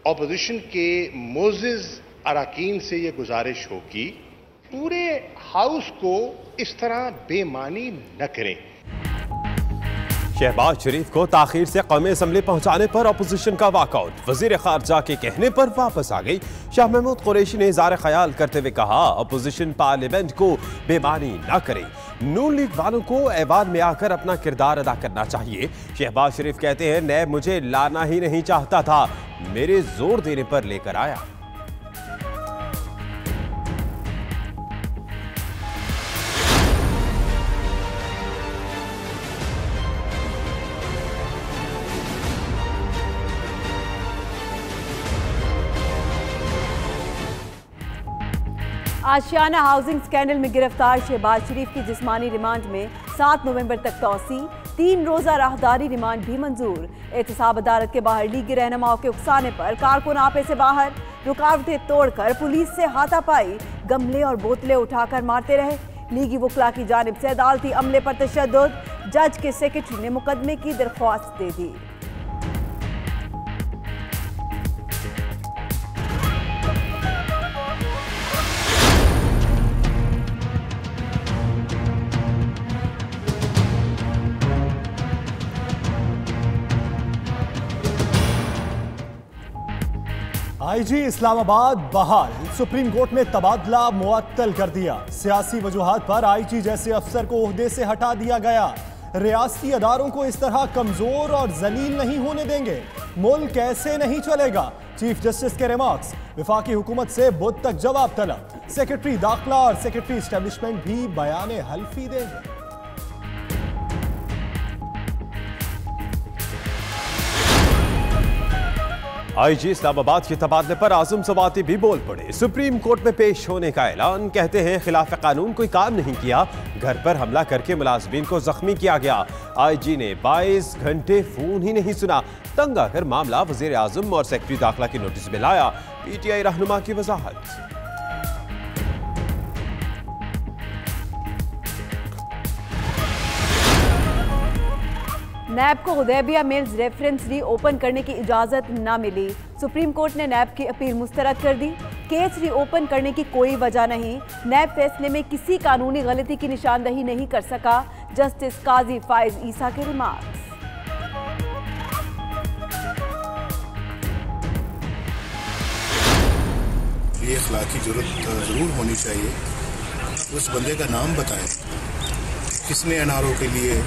Opposition के मोजिज अरकान से ये गुजारिश होगी, पूरे हाउस को इस तरह बेमानी न करें। शहबाज शरीफ को ताखीर से कौमी असम्बली पहुंचाने पर अपोजिशन का वॉकआउट, वजीर खारजा के कहने पर वापस आ गई। शाह महमूद कुरैशी ने इज़हार ख्याल करते हुए कहा, अपोजिशन पार्लियामेंट को बेमानी न करे, नून लीग वालों को ऐवान में आकर अपना किरदार अदा करना चाहिए। शहबाज शरीफ कहते हैं, नैब मुझे लाना ही नहीं चाहता था, मेरे जोर देने पर लेकर आया। आशियाना हाउसिंग स्कैंडल में गिरफ्तार शहबाज शरीफ की जिस्मानी रिमांड में 7 नवंबर तक तौसी, 3 रोजा राहदारी रिमांड भी मंजूर। एहतसाब अदालत के बाहर लीगी रहनुमाओं के उकसाने पर कारकुन आपे से बाहर, रुकावटें तोड़कर पुलिस से हाथापाई, गमले और बोतलें उठाकर मारते रहे। लीगी वकला की जानिब से अदालती अमले पर तशद्दुद, जज के सेक्रेटरी ने मुकदमे की दरख्वास्त दे दी। आईजी इस्लामाबाद बहाल, सुप्रीम कोर्ट ने तबादला मुअत्तल कर दिया। सियासी वजूहात पर आईजी जैसे अफसर को ओहदे से हटा दिया गया। रियासती अदारों को इस तरह कमजोर और जलील नहीं होने देंगे, मुल्क ऐसे नहीं चलेगा। चीफ जस्टिस के रिमार्क्स, विफाकी हुकूमत से बुध तक जवाब तलब। सेक्रेटरी दाखिला और सेक्रेटरी एस्टेब्लिशमेंट भी बयान हल्फी देंगे। आईजी इस्लामाबाद के तबादले पर आजम सवाती भी बोल पड़े। सुप्रीम कोर्ट में पेश होने का ऐलान, कहते हैं खिलाफ कानून कोई काम नहीं किया, घर पर हमला करके मुलाजमीन को जख्मी किया गया। आईजी ने 22 घंटे फोन ही नहीं सुना, तंग आकर मामला वजीर आजम और सेक्रेटरी दाखिला की नोटिस में लाया। पीटीआई रहनुमा की वजाहत। नैब को हुदैबिया मिल्स रेफरेंस री ओपन करने की इजाज़त न मिली। सुप्रीम कोर्ट ने नैब की अपील मुस्तरद कर दी। केस री ओपन करने की कोई वजह नहीं, नैब फैसले में किसी कानूनी गलती की निशानदही नहीं कर सका। जस्टिस काजी फाइज ईसा के रिमार्क्स। ये अखलाकी जरूरत जरूर होनी चाहिए, उस बंदे का नाम बताएं किसने एनआरओ के लिए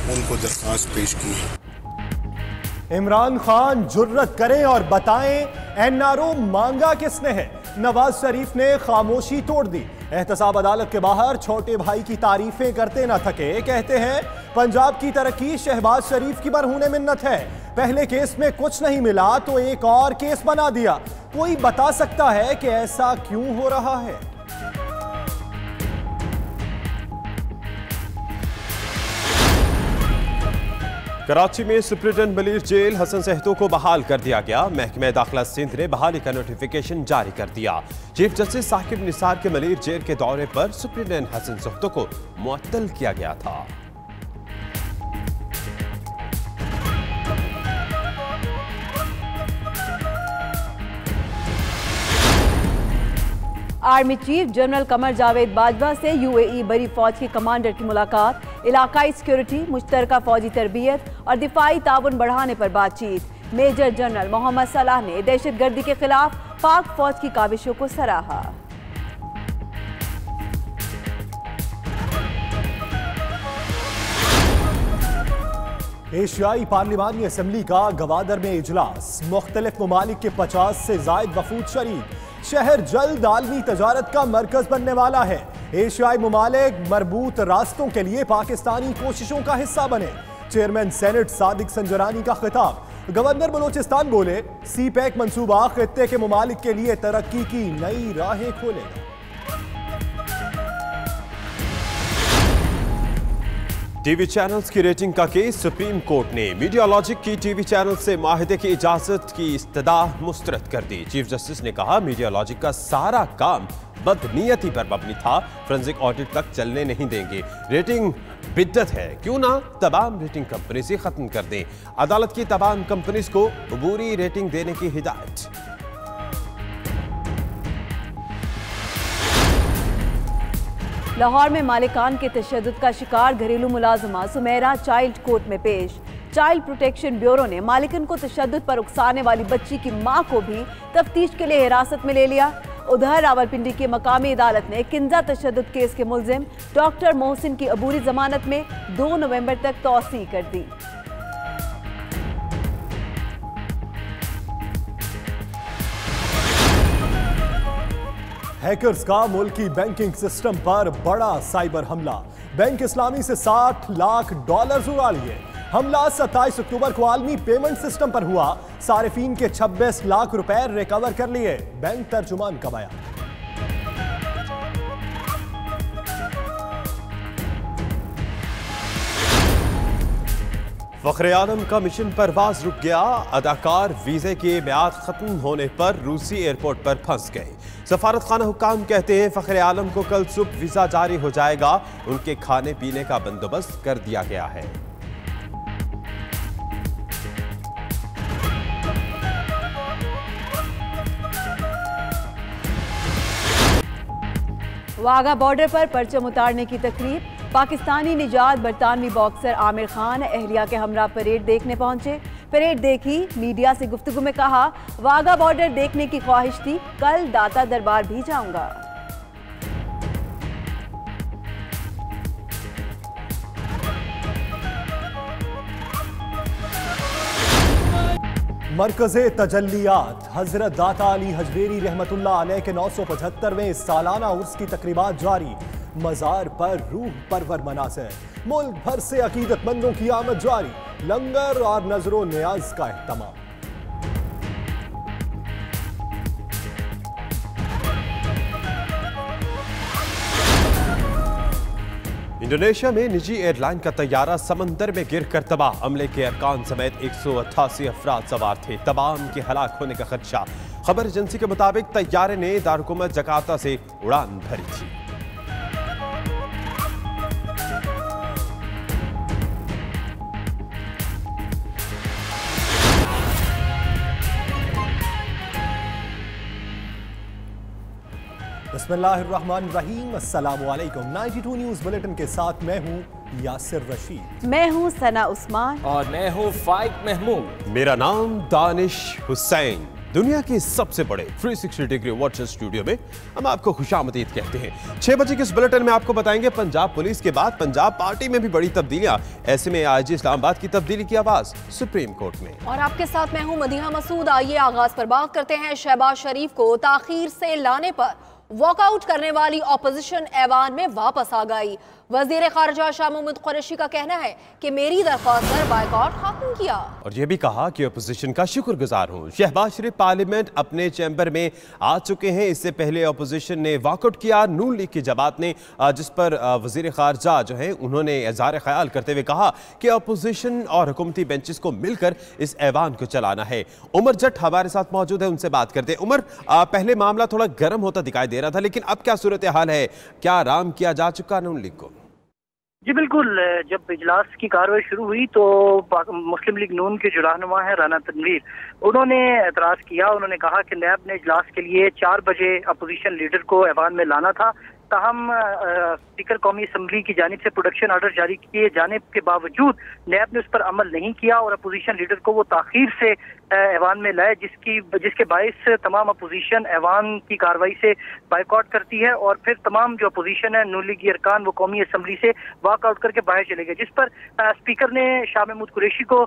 उनको दरखास्त पेश की है। इमरान खान जुर्रत करें और बताएं एनआरओ मांगा किसने है। नवाज शरीफ ने खामोशी तोड़ दी। एहतसाब अदालत के बाहर छोटे भाई की तारीफें करते न थके, कहते हैं पंजाब की तरक्की शहबाज शरीफ की बरहूने मिन्नत है। पहले केस में कुछ नहीं मिला तो एक और केस बना दिया। कोई बता सकता है कि ऐसा क्यों हो रहा है? कराची में सुप्रिटेंडेंट मलीर जेल हसन सहतो को बहाल कर दिया गया। महकमा दाखिला सिंध ने बहाली का नोटिफिकेशन जारी कर दिया। चीफ जस्टिस साकिब निसार के मलीर जेल के दौरे पर सुप्रिटेंडेंट हसन सहतो को मुअत्तल किया गया था। Army chief general Qamar Javed Bajwa से यूएई बरी फौज की कमांडर की मुलाकात। इलाकाई सिक्योरिटी, मुश्तरका फौजी तरबियत और दिफाई ताउन बढ़ाने पर बातचीत। मेजर जनरल मोहम्मद सलाह ने दहशतगर्दी के खिलाफ पाक फौज की काविशों को सराहा। एशियाई पार्लिमानी असम्बली का गवादर में इजलास। मुख्तलिफ ममालिक के 50 से जायद वफूद शरीक। शहर जल्द आलमी तजारत का मरकज बनने वाला है। एशियाई ममालिक मरबूत रास्तों के लिए पाकिस्तानी कोशिशों का हिस्सा बने। चेयरमैन सेनेट सादिक संजरानी का खिताब। गवर्नर बलोचिस्तान बोले, सी पैक मंसूबा खित्ते के ममालिक के लिए तरक्की की नई राहें खोलेगा। टीवी चैनल्स की रेटिंग का केस सुप्रीम कोर्ट ने मीडिया लॉजिक की टीवी चैनल से माहिदे की इजाजत की इस्तदा मुस्तरद कर दी। चीफ जस्टिस ने कहा मीडिया लॉजिक का सारा काम बदनीयती पर मबनी था, फोरेंसिक ऑडिट तक चलने नहीं देंगे। रेटिंग बिद्दत है, क्यों ना तमाम रेटिंग कंपनी से खत्म कर दें। अदालत की तमाम कंपनीज को अबूरी रेटिंग देने की हिदायत। लाहौर में मालिकान के तशद्दुद का शिकार घरेलू मुलाजमा सुमेरा चाइल्ड कोर्ट में पेश। चाइल्ड प्रोटेक्शन ब्यूरो ने मालिकन को तशद्दुद पर उकसाने वाली बच्ची की मां को भी तफ्तीश के लिए हिरासत में ले लिया। उधर रावलपिंडी की मकामी अदालत ने किंजा तशद्दुद केस के मुलजिम डॉक्टर मोहसिन की अबूरी जमानत में 2 नवंबर तक तौसी कर दी। हैकर्स का मुल्की बैंकिंग सिस्टम पर बड़ा साइबर हमला। बैंक इस्लामी से $60 लाख उड़ा लिए। हमला 27 अक्टूबर को आलमी पेमेंट सिस्टम पर हुआ। सारिफीन के 26 लाख रुपए रिकवर कर लिए। बैंक तर्जुमान का बयान। फखरे आलम का मिशन परवाज रुक गया। अदाकार वीजे के मियाद खत्म होने पर रूसी एयरपोर्ट पर फंस गए। सफारत खाना हुकाम कहते हैं फखरे आलम को कल सुबह वीजा जारी हो जाएगा। उनके खाने पीने का बंदोबस्त कर दिया गया है। वाघा बॉर्डर पर परचम उतारने की तकरीब। पाकिस्तानी निजात बरतानवी बॉक्सर आमिर खान अहलिया के हमरा परेड देखने पहुंचे। परेड देखी, मीडिया से गुफ्तगू में कहा वाघा बॉर्डर देखने की ख्वाहिश थी, कल दाता दरबार भी जाऊंगा। मरकज़े तजल्लियात हजरत दाता अली हजवेरी रहमतुल्लाह अलैह के 975वें सालाना उर्स की तकरीबात जारी। मज़ार पर रूह परवर मनाज़िर, मुल्क भर से अकीदतमंदों की आमद जारी। लंगर और नजरो नियाज का एहतमाम। इंडोनेशिया में निजी एयरलाइन का तैयारा समंदर में गिरकर तबाह। अमले के अरकान समेत 188 अफराद सवार थे। तमाम के हलाक होने का खदशा। खबर एजेंसी के मुताबिक तैयारे ने दारकुमत जकार्ता से उड़ान भरी थी। बिस्मिल्लाहिर्रहमानिर्रहीम, अस्सलामुअलैकुम। 92 न्यूज़ बुलेटिन के साथ मैं हूँ यासिर रशीद। मैं हूँ सना उस्मान और मैं हूँ फाइक महमूद। मेरा नाम दानिश हुसैन। दुनिया के सबसे बड़े 360 डिग्री वाटर स्टूडियो में हम आपको खुशामदीद कहते हैं। 6 बजे के इस बुलेटिन में आपको बताएंगे पंजाब पुलिस के बाद पंजाब पार्टी में भी बड़ी तब्दीलियां। ऐसे में आईजी इस्लामाबाद की तब्दीली की आवाज सुप्रीम कोर्ट में। और आपके साथ मैं हूं मदीहा मसूद। आइए आगाज पर बात करते हैं शहबाज शरीफ को ताखीर से लाने पर वॉकआउट करने वाली ऑपोजिशन ऐवान में वापस आ गई। वजीर खारजा शाह महमूद कुरैशी का कहना है कि मेरी दरख्वास्त पर बायकॉट खत्म किया और यह भी कहा कि अपोजिशन का शुक्रगुजार हूं। शहबाज शरीफ पार्लियामेंट अपने चैम्बर में आ चुके हैं। इससे पहले अपोजिशन ने वॉकआउट किया। नून लीग की जमात ने, जिस पर वजीर खारजा जो है उन्होंने इज़हार ख्याल करते हुए कहा कि अपोजिशन और हुकूमती बेंचेस को मिलकर इस ऐवान को चलाना है। उमर जट हमारे साथ मौजूद है, उनसे बात करते हैं। उमर, पहले मामला थोड़ा गर्म होता दिखाई दे रहा था, लेकिन अब क्या सूरत हाल है? क्या आराम किया जा चुका नून लीग को? जी बिल्कुल, जब इजलास की कार्रवाई शुरू हुई तो मुस्लिम लीग नून के जो रहनुमा है राना तनवीर, उन्होंने एतराज किया। उन्होंने कहा कि नैब ने इजलास के लिए 4 बजे अपोजिशन लीडर को ऐवान में लाना था। ताहम स्पीकर कौमी असम्बली की जानिब से प्रोडक्शन ऑर्डर जारी किए जाने के बावजूद नैब ने उस पर अमल नहीं किया और अपोजिशन लीडर को वो ताखीर से ऐवान में लाए, जिसके बायस तमाम अपोजिशन ऐवान की कार्रवाई से बाइकआउट करती है और फिर तमाम जो अपोजिशन है नून लीगी अरकान वो कौमी असम्बली से वॉकआउट करके बाहर चले गए, जिस पर स्पीकर ने शाह महमूद कुरैशी को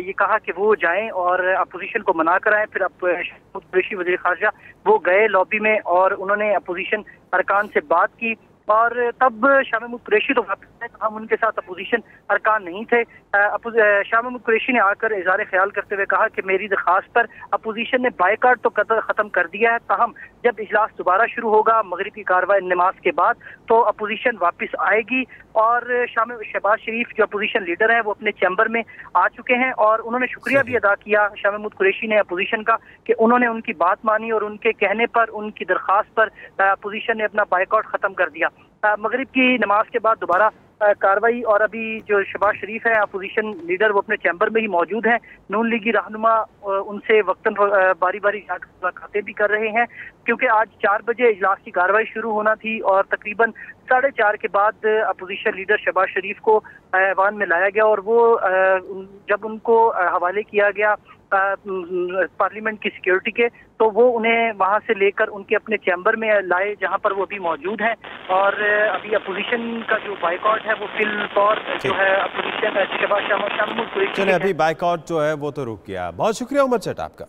ये कहा कि वो जाएं और अपोजिशन को मना कराएं। फिर शाह महमूद कुरैशी वज़ीर खारजा वो गए लॉबी में और उन्होंने अपोजिशन अरकान से बात की और तब शाह महमूद कुरैशी तो वापस आए, हम उनके साथ अपोजिशन अरकान नहीं थे। शाह महमूद कुरैशी ने आकर इज़हार ख्याल करते हुए कहा कि मेरी दरख्वास्त पर अपोजिशन ने बाइकआउट तो खत्म कर दिया है, ताहम जब इजलास दोबारा शुरू होगा मगरिब की कार्रवाई नमाज के बाद तो अपोजिशन वापस आएगी और शहबाज शरीफ जो अपोजिशन लीडर है वो अपने चैम्बर में आ चुके हैं और उन्होंने शुक्रिया भी अदा किया शाह महमूद कुरैशी ने अपोजिशन का कि उन्होंने उनकी बात मानी और उनके कहने पर, उनकी दरख्वास्त पर अपोजिशन ने अपना बाइकआउट खत्म कर दिया। मगरिब की नमाज के बाद दोबारा कार्रवाई, और अभी जो शहबाज शरीफ है अपोजिशन लीडर वो अपने चैम्बर में ही मौजूद हैं। नून लीगी रहनुमा उनसे वक्तन बारी बारी मुलाकातें भी कर रहे हैं क्योंकि आज 4 बजे इजलास की कार्रवाई शुरू होना थी और तकरीबन 4:30 के बाद अपोजिशन लीडर शहबाज शरीफ को ऐवान में लाया गया और वो जब उनको हवाले किया गया पार्लियामेंट की सिक्योरिटी के, तो वो उन्हें वहां से लेकर उनके अपने चैम्बर में लाए जहां पर वो अभी मौजूद हैं। और अभी अपोजिशन का जो बाइकआउट है वो फिलतौर जो है अपोजिशन शहबाज चले अभी बाइकआउट जो है वो तो रुक गया। बहुत शुक्रिया उमर चट आपका।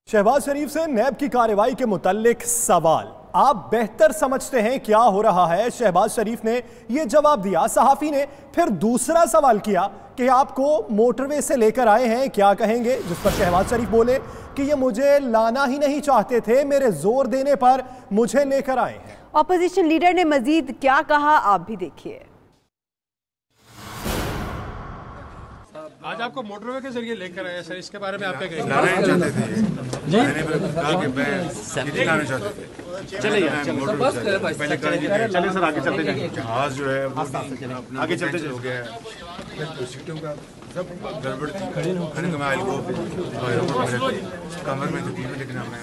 शहबाज शरीफ से नैब की कार्रवाई के मुताल्लिक सवाल, आप बेहतर समझते हैं क्या हो रहा है? शहबाज शरीफ ने यह जवाब दिया। सहाफी ने फिर दूसरा सवाल किया कि आपको मोटरवे से लेकर आए हैं, क्या कहेंगे? जिस पर शहबाज शरीफ बोले कि ये मुझे लाना ही नहीं चाहते थे, मेरे जोर देने पर मुझे लेकर आए हैं। ऑपोजिशन लीडर ने मजीद क्या कहा, आप भी देखिए। आज आपको मोटरवे के जरिए लेकर आए सर, इसके बारे में आप क्या कहेंगे? चलिए सर आगे चलते जाएंगे। जहाज जो है आगे चलते हो गया है, सीटों का सब गड़बड़ थी, कमर में तो लेकिन हमने